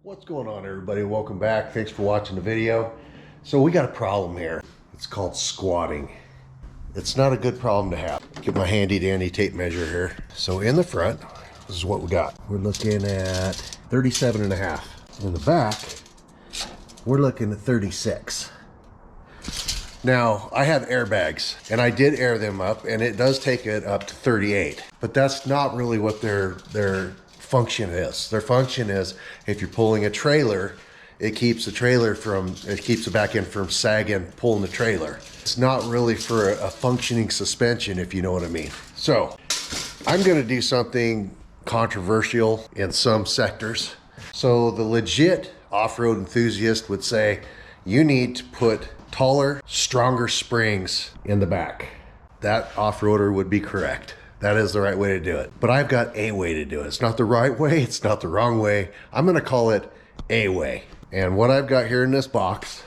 What's going on, everybody? Welcome back. Thanks for watching the video. So we got a problem here. It's called squatting. It's not a good problem to have. Get my handy dandy tape measure here. So in the front, this is what we got. We're looking at 37.5. In the back, we're looking at 36. Now, I have airbags, and I did air them up, and it does take it up to 38. But that's not really what their function is. Their function is, if you're pulling a trailer, it keeps the back end from sagging, pulling the trailer. It's not really for a functioning suspension, if you know what I mean. So, I'm gonna do something controversial in some sectors. So the legit off-road enthusiast would say, you need to put taller, stronger springs in the back. That off-roader would be correct. That is the right way to do it. But I've got a way to do it. It's not the right way, it's not the wrong way. I'm gonna call it a way. And what I've got here in this box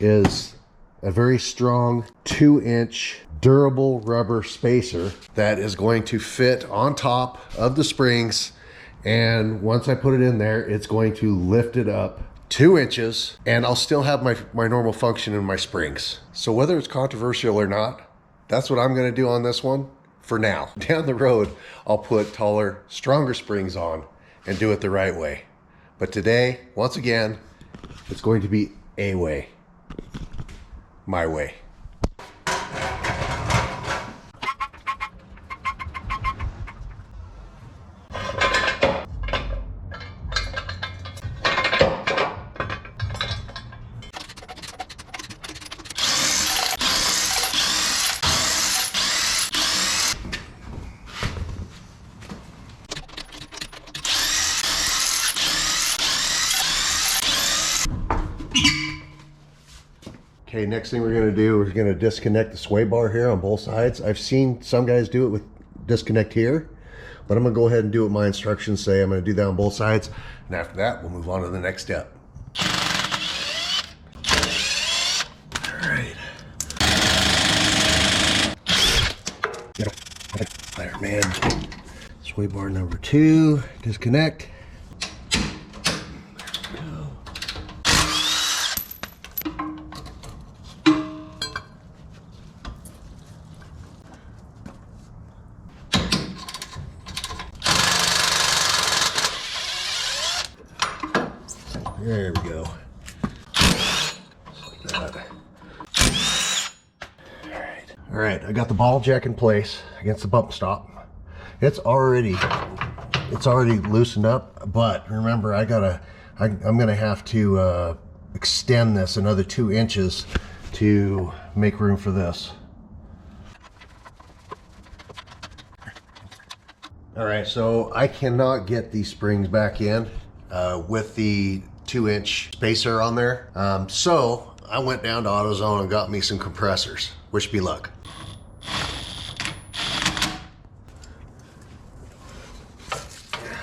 is a very strong 2-inch durable rubber spacer that is going to fit on top of the springs. And once I put it in there, it's going to lift it up 2 inches, and I'll still have my normal function in my springs. So whether it's controversial or not, that's what I'm gonna do on this one for now. Down the road, I'll put taller, stronger springs on and do it the right way. But today, once again, it's going to be a way. My way. Okay, next thing we're gonna do, we're gonna disconnect the sway bar here on both sides. I've seen some guys do it with disconnect here, but I'm gonna go ahead and do what my instructions say. I'm gonna do that on both sides, and after that, we'll move on to the next step. All right. There, man. Sway bar number 2, disconnect. There we go. Just like that. All right, I got the ball jack in place against the bump stop. It's already loosened up, but remember, I'm gonna have to extend this another 2 inches to make room for this. All right, so I cannot get these springs back in with the 2-inch spacer on there. So I went down to AutoZone and got me some compressors. Wish me luck.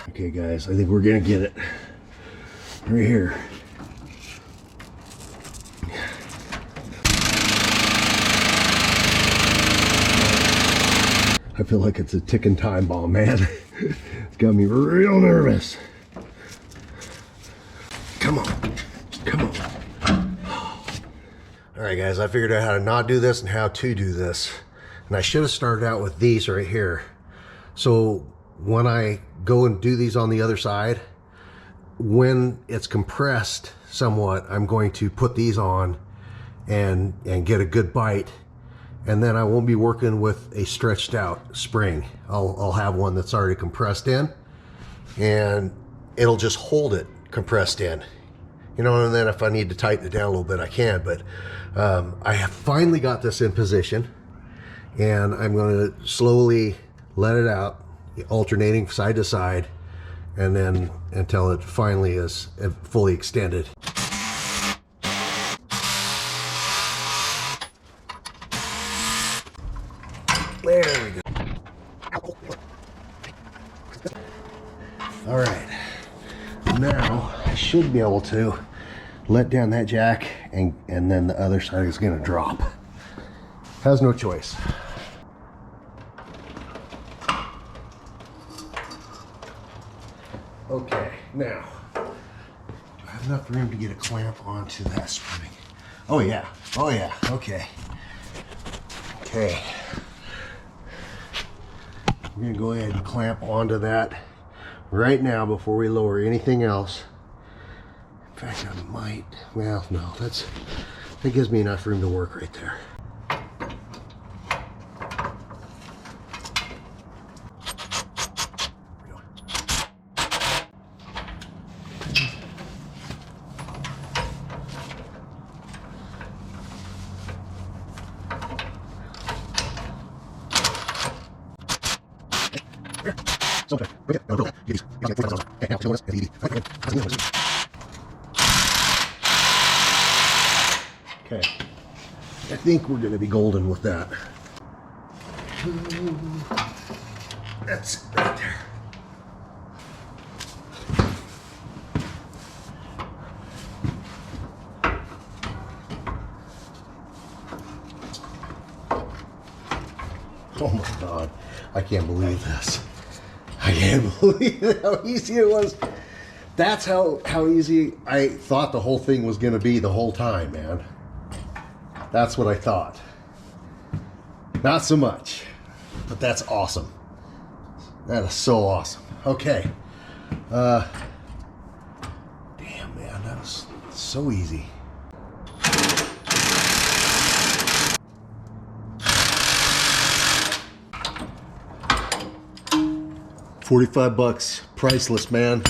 Okay guys, I think we're gonna get it. Right here. I feel like it's a ticking time bomb, man. It's got me real nervous. Come on, come on. All right guys, I figured out how to not do this and how to do this. And I should have started out with these right here. So when I go and do these on the other side, when it's compressed somewhat, I'm going to put these on and get a good bite. And then I won't be working with a stretched out spring. I'll have one that's already compressed in, and it'll just hold it compressed in. You know, and then if I need to tighten it down a little bit, I can. But I have finally got this in position, and I'm going to slowly let it out, alternating side to side, and then until it finally is fully extended. There we go. All right, now I should be able to let down that jack, and then the other side is going to drop. Has no choice. Okay, now have enough room to get a clamp onto that spring. Oh yeah, oh yeah, okay. Okay. We're gonna go ahead and clamp onto that right now before we lower anything else. In fact, I might, well, no, that gives me enough room to work right there. Okay, I think we're going to be golden with that. That's it right there. Oh my God, I can't believe this. I can't believe how easy it was. That's how easy I thought the whole thing was going to be the whole time, man. That's what I thought. Not so much, but that's awesome. That is so awesome. Okay. Damn, man, that was so easy. $45, priceless, man.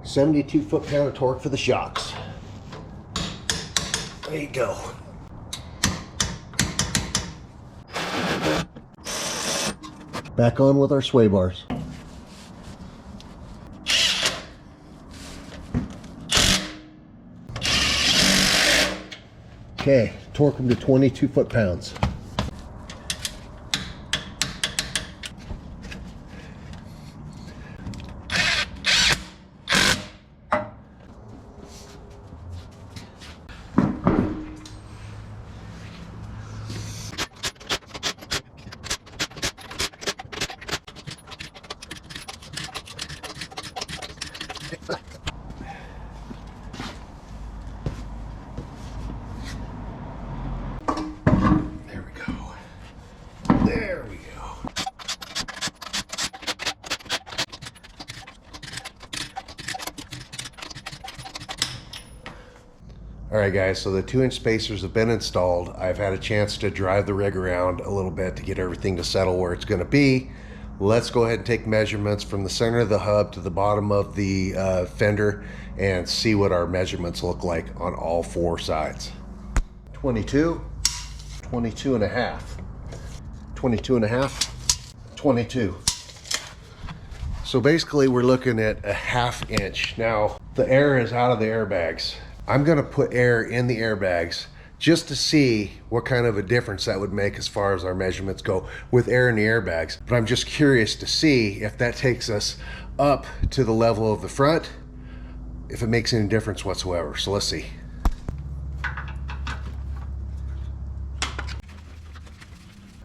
$72 foot-pound of torque for the shocks. There you go. Back on with our sway bars. Okay, torque them to 22 foot-pounds. There we go. There we go. All right, guys, so the 2-inch spacers have been installed. I've had a chance to drive the rig around a little bit to get everything to settle where it's going to be. Let's go ahead and take measurements from the center of the hub to the bottom of the fender and see what our measurements look like on all 4 sides. 22, 22 and a half, 22 and a half, 22. So basically we're looking at a 1/2 inch. Now the air is out of the airbags. I'm gonna put air in the airbags just to see what kind of a difference that would make as far as our measurements go with air in the airbags. But I'm just curious to see if that takes us up to the level of the front, if it makes any difference whatsoever. So let's see.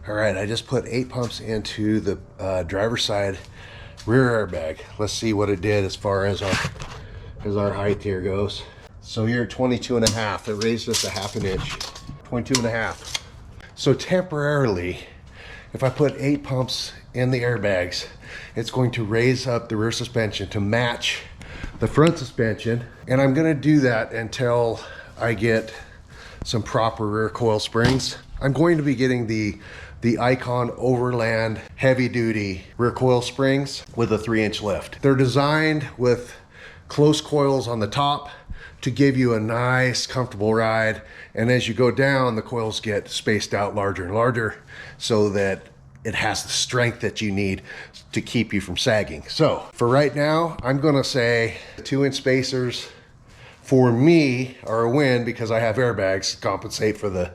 All right, I just put 8 pumps into the driver's side rear airbag. Let's see what it did as far as our height here goes. So here at 22 and a half, it raised us a 1/2 inch, 22 and a half. So temporarily, if I put 8 pumps in the airbags, it's going to raise up the rear suspension to match the front suspension. And I'm gonna do that until I get some proper rear coil springs. I'm going to be getting the Icon Overland heavy duty rear coil springs with a 3-inch lift. They're designed with close coils on the top to give you a nice comfortable ride, and as you go down the coils get spaced out larger and larger so that it has the strength that you need to keep you from sagging. So for right now, I'm gonna say 2-inch spacers for me are a win because I have airbags to compensate for the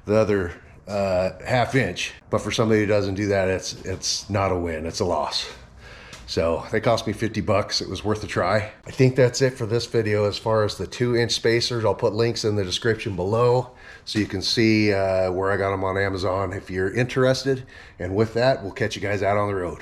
other 1/2 inch. But for somebody who doesn't do that, it's not a win, it's a loss. So they cost me 50 bucks. It was worth a try. I think that's it for this video as far as the 2-inch spacers. I'll put links in the description below so you can see where I got them on Amazon if you're interested. And with that, we'll catch you guys out on the road.